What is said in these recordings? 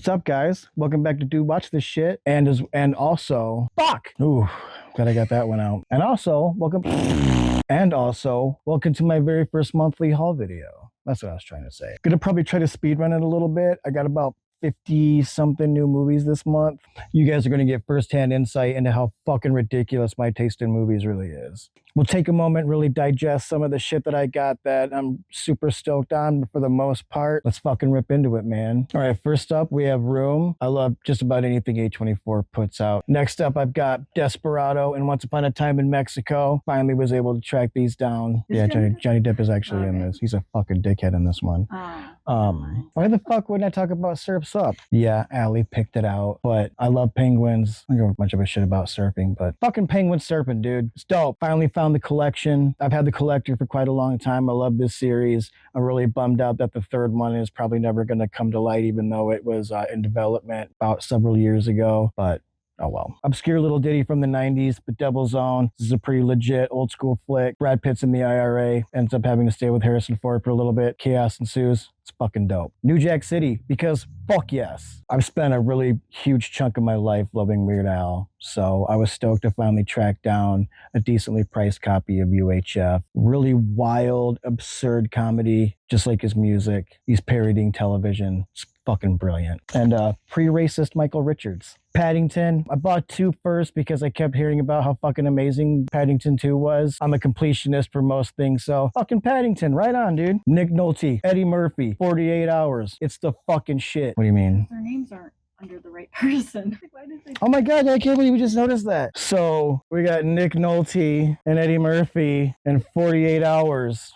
What's up, guys? Welcome back to Dude Watch This Shit. And also, fuck! Ooh, glad I got that one out. And also, welcome to my very first monthly haul video. That's what I was trying to say. Gonna probably try to speed run it a little bit. I got about 50 something new movies this month. You guys are going to get firsthand insight into how fucking ridiculous my taste in movies really is. We'll take a moment, really digest some of the shit that I got that I'm super stoked on, but for the most part, let's fucking rip into it, man. All right, first up, we have Room. I love just about anything A24 puts out. Next up, I've got Desperado and Once Upon a Time in Mexico. Finally was able to track these down. Yeah, Johnny Depp is actually in this. He's a fucking dickhead in this one. Why the fuck wouldn't I talk about Surf's Up? Yeah, Allie picked it out, but I love penguins. I don't give much of a shit about surfing, but fucking penguin surfing, dude. It's dope. Finally found the collection. I've had the collector for quite a long time. I love this series. I'm really bummed out that the third one is probably never going to come to light, even though it was in development about several years ago, but oh well. Obscure little ditty from the 90s, but Devil's Own. This is a pretty legit old school flick. Brad Pitt's in the IRA, ends up having to stay with Harrison Ford for a little bit. Chaos ensues. It's fucking dope. New Jack City, because fuck yes. I've spent a really huge chunk of my life loving Weird Al, so I was stoked to finally track down a decently priced copy of UHF. Really wild, absurd comedy, just like his music. He's parodying television. It's fucking brilliant. And pre-racist Michael Richards. Paddington. I bought 2 first because I kept hearing about how fucking amazing Paddington 2 was. I'm a completionist for most things, so fucking Paddington, right on, dude. Nick Nolte, Eddie Murphy, 48 Hours. It's the fucking shit. What do you mean? Their names aren't under the right person. Why did they? Oh my god, I can't believe we just noticed that. So we got Nick Nolte and Eddie Murphy and 48 Hours.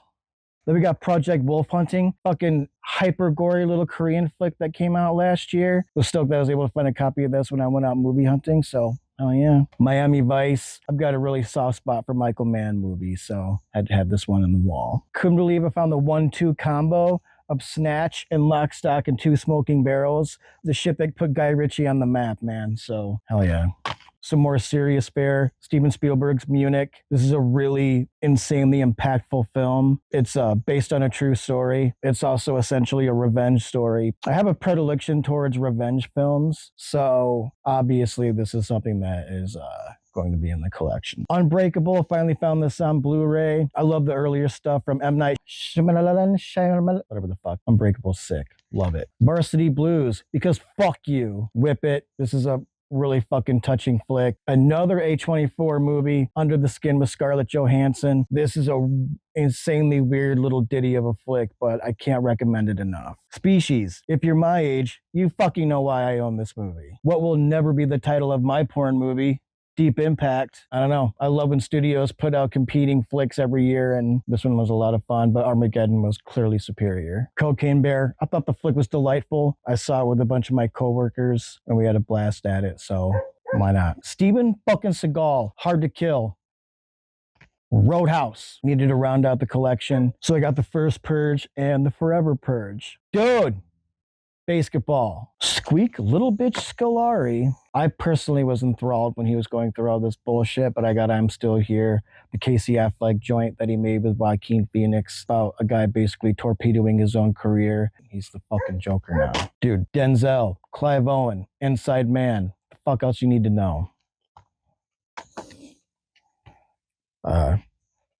Then we got Project Wolf Hunting, fucking hyper gory little Korean flick that came out last year. Was stoked that I was able to find a copy of this when I went out movie hunting, so oh yeah. Miami Vice. I've got a really soft spot for Michael Mann movies, so I had to have this one on the wall. Couldn't believe I found the 1-2 combo of Snatch and Lock, Stock, and Two Smoking Barrels. The shit that put Guy Ritchie on the map, man, so hell yeah. Some more serious fare. Steven Spielberg's Munich. This is a really insanely impactful film. It's based on a true story. It's also essentially a revenge story. I have a predilection towards revenge films, so obviously this is something that is going to be in the collection. Unbreakable, finally found this on Blu-ray. I love the earlier stuff from M. Night Shyamalan, whatever the fuck. Unbreakable's sick. Love it. Varsity Blues, because fuck you. Whip It. This is a really fucking touching flick. Another A24 movie, Under the Skin with Scarlett Johansson. This is a insanely weird little ditty of a flick, but I can't recommend it enough. Species. If you're my age, you fucking know why I own this movie. What will never be the title of my porn movie? Deep Impact. I don't know. I love when studios put out competing flicks every year, and this one was a lot of fun, but Armageddon was clearly superior. Cocaine Bear. I thought the flick was delightful. I saw it with a bunch of my coworkers, and we had a blast at it, so why not? Steven fucking Seagal. Hard to Kill. Roadhouse. Needed to round out the collection, so I got the first Purge and the Forever Purge. Dude! Basketball. Squeak Little Bitch Scolari. I personally was enthralled when he was going through all this bullshit, but I got I'm Still Here, the Casey Affleck joint that he made with Joaquin Phoenix about a guy basically torpedoing his own career. He's the fucking Joker now. Dude, Denzel, Clive Owen, Inside Man. The fuck else you need to know?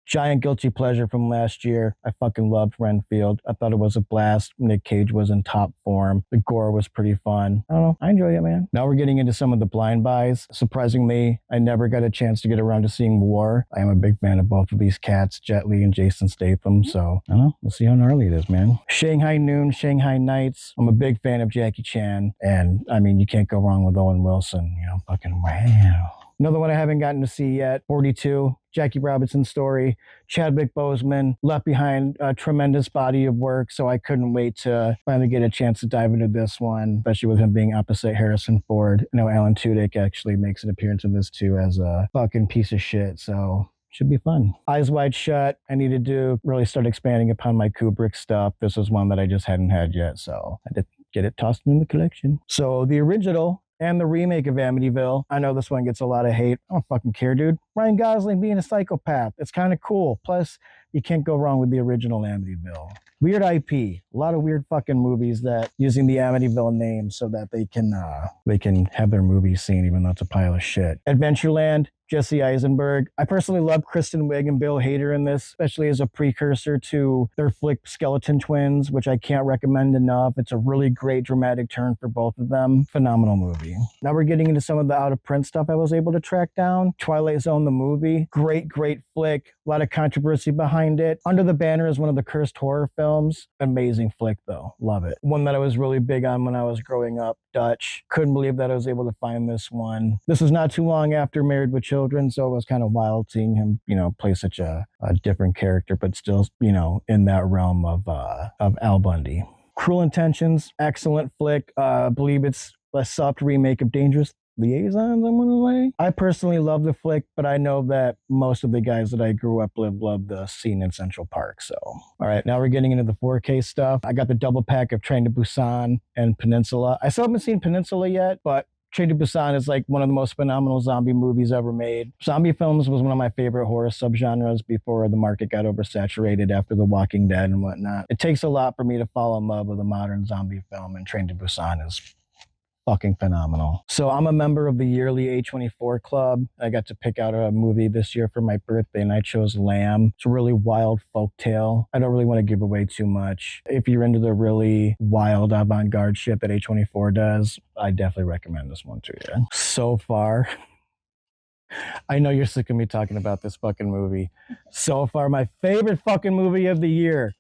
Giant guilty pleasure from last year. I fucking loved Renfield. I thought it was a blast. Nick Cage was in top form. The gore was pretty fun. I don't know. I enjoyed it, man. Now we're getting into some of the blind buys. Surprisingly, I never got a chance to get around to seeing War. I am a big fan of both of these cats, Jet Li and Jason Statham, so I don't know. We'll see how gnarly it is, man. Shanghai Noon, Shanghai Nights. I'm a big fan of Jackie Chan, and I mean, you can't go wrong with Owen Wilson. You know, fucking wow. Another one I haven't gotten to see yet, 42, Jackie Robinson's story. Chadwick Boseman left behind a tremendous body of work, so I couldn't wait to finally get a chance to dive into this one, especially with him being opposite Harrison Ford. I know Alan Tudyk actually makes an appearance in this too as a fucking piece of shit, so should be fun. Eyes Wide Shut. I needed to really start expanding upon my Kubrick stuff. This was one that I just hadn't had yet, so I had to get it tossed in the collection. So the original and the remake of Amityville. I know this one gets a lot of hate. I don't fucking care, dude. Ryan Gosling being a psychopath. It's kind of cool. Plus, you can't go wrong with the original Amityville. Weird IP, a lot of weird fucking movies that using the Amityville name so that they can have their movies seen, even though it's a pile of shit. Adventureland, Jesse Eisenberg. I personally love Kristen Wiig and Bill Hader in this, especially as a precursor to their flick Skeleton Twins, which I can't recommend enough. It's a really great dramatic turn for both of them. Phenomenal movie. Now we're getting into some of the out of print stuff I was able to track down. Twilight Zone, the movie. Great flick. A lot of controversy behind it. Under the Banner is one of the cursed horror films. Amazing flick though. Love it. One that I was really big on when I was growing up. Dutch. Couldn't believe that I was able to find this one. This was not too long after Married with Children, so it was kind of wild seeing him, play such a different character, but still, in that realm of Al Bundy. Cruel Intentions, excellent flick. I believe it's a soft remake of Dangerous Liaisons, I'm gonna say. I personally love the flick, but I know that most of the guys that I grew up with loved the scene in Central Park. So, all right, now we're getting into the 4K stuff. I got the double pack of Train to Busan and Peninsula. I still haven't seen Peninsula yet, but Train to Busan is like one of the most phenomenal zombie movies ever made. Zombie films was one of my favorite horror subgenres before the market got oversaturated after The Walking Dead and whatnot. It takes a lot for me to fall in love with a modern zombie film, and Train to Busan is fucking phenomenal. So I'm a member of the yearly A24 club. I got to pick out a movie this year for my birthday, and I chose Lamb. It's a really wild folktale. I don't really want to give away too much. If you're into the really wild avant-garde shit that A24 does, I definitely recommend this one to you. So far, I know you're sick of me talking about this fucking movie. So far, my favorite fucking movie of the year,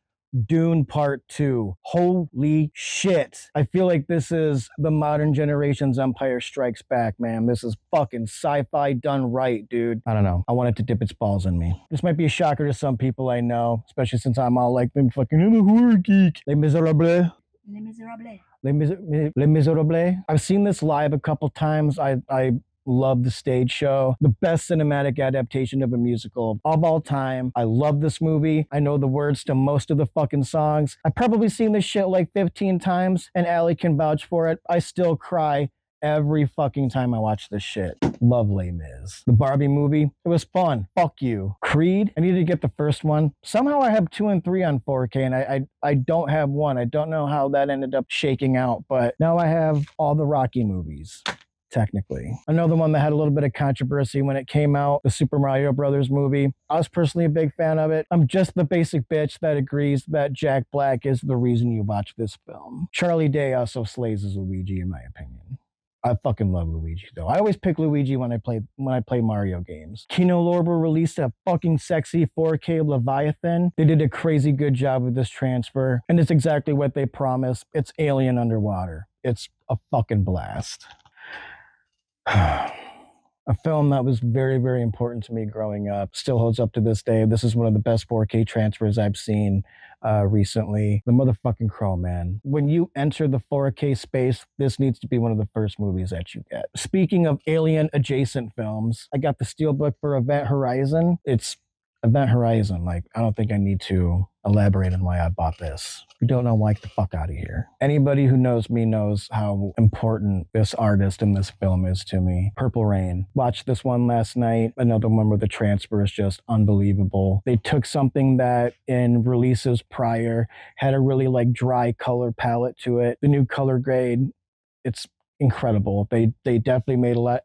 Dune Part 2. Holy shit. I feel like this is the modern generation's Empire Strikes Back, man. This is fucking sci-fi done right, dude. I don't know. I want it to dip its balls in me. This might be a shocker to some people I know, especially since I'm all like, I'm a horror geek. Les Miserables. Les Miserables. Les Miserables. I've seen this live a couple times. I love the stage show. The best cinematic adaptation of a musical of all time. I love this movie. I know the words to most of the fucking songs. I've probably seen this shit like 15 times, and Allie can vouch for it. I still cry every fucking time I watch this shit. Love Les Mis. The Barbie movie, it was fun. Fuck you. Creed, I needed to get the first one. Somehow I have 2 and 3 on 4K, and I don't have 1. I don't know how that ended up shaking out, but now I have all the Rocky movies. Technically. Another one that had a little bit of controversy when it came out, the Super Mario Brothers movie. I was personally a big fan of it. I'm just the basic bitch that agrees that Jack Black is the reason you watch this film. Charlie Day also slays as Luigi, in my opinion. I fucking love Luigi though. I always pick Luigi when I play Mario games. Kino Lorber released a fucking sexy 4K Leviathan. They did a crazy good job with this transfer, and it's exactly what they promised. It's Alien underwater. It's a fucking blast. A film that was very, very important to me growing up, still holds up to this day. This is one of the best 4K transfers I've seen recently. The motherfucking Crow, man. When you enter the 4K space, this needs to be one of the first movies that you get. Speaking of alien adjacent films, I got the steelbook for Event Horizon. It's Event Horizon. Like, I don't think I need to elaborate on why I bought this. If you don't know, like, the fuck out of here. Anybody who knows me knows how important this artist in this film is to me. Purple Rain. Watched this one last night. Another one where the transfer is just unbelievable. They took something that in releases prior had a really like dry color palette to it. The new color grade, it's incredible. They definitely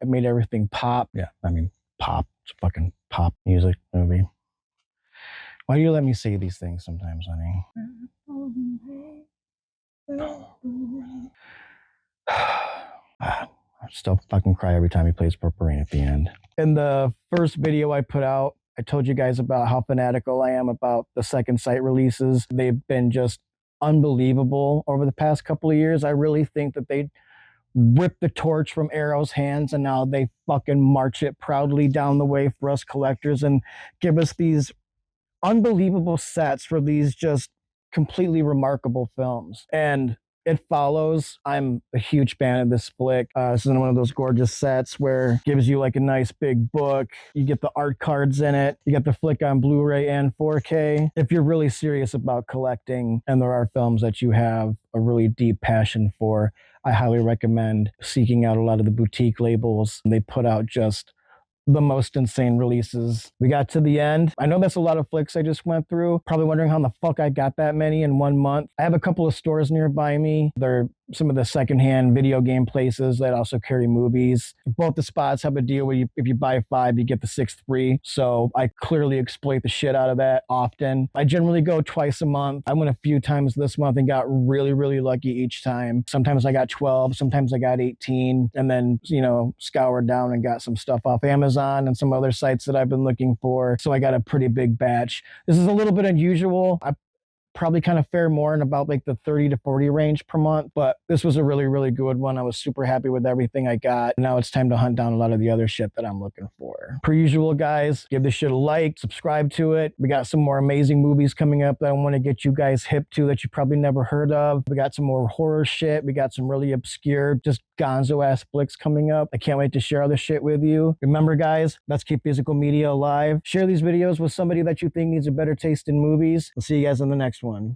made everything pop. Yeah, I mean pop. It's a fucking pop music movie. Why do you let me say these things sometimes, honey? I still fucking cry every time he plays Purple Rain at the end. In the first video I put out, I told you guys about how fanatical I am about the Second Sight releases. They've been just unbelievable over the past couple of years. I really think that they ripped the torch from Arrow's hands, and now they fucking march it proudly down the way for us collectors and give us these unbelievable sets for these just completely remarkable films. And it follows. I'm a huge fan of this flick. This is one of those gorgeous sets where it gives you like a nice big book. You get the art cards in it. You get the flick on Blu-ray and 4K. If you're really serious about collecting and there are films that you have a really deep passion for, I highly recommend seeking out a lot of the boutique labels. They put out just the most insane releases. We got to the end. I know that's a lot of flicks I just went through. Probably wondering how the fuck I got that many in 1 month. I have a couple of stores nearby me. They're some of the secondhand video game places that also carry movies. Both the spots have a deal where if you buy 5, you get the 6th free. So I clearly exploit the shit out of that often. I generally go twice a month. I went a few times this month and got really, really lucky each time. Sometimes I got 12, sometimes I got 18, and then, scoured down and got some stuff off Amazon and some other sites that I've been looking for. So I got a pretty big batch. This is a little bit unusual. I probably kind of fare more in about like the 30 to 40 range per month, but this was a really, really good one. I was super happy with everything I got. Now it's time to hunt down a lot of the other shit that I'm looking for. Per usual, guys, give this shit a like, subscribe to it. We got some more amazing movies coming up that I want to get you guys hip to that you probably never heard of. We got some more horror shit. We got some really obscure, just gonzo ass flicks coming up. I can't wait to share other shit with you. Remember, guys, let's keep physical media alive. Share these videos with somebody that you think needs a better taste in movies. We'll see you guys in the next one.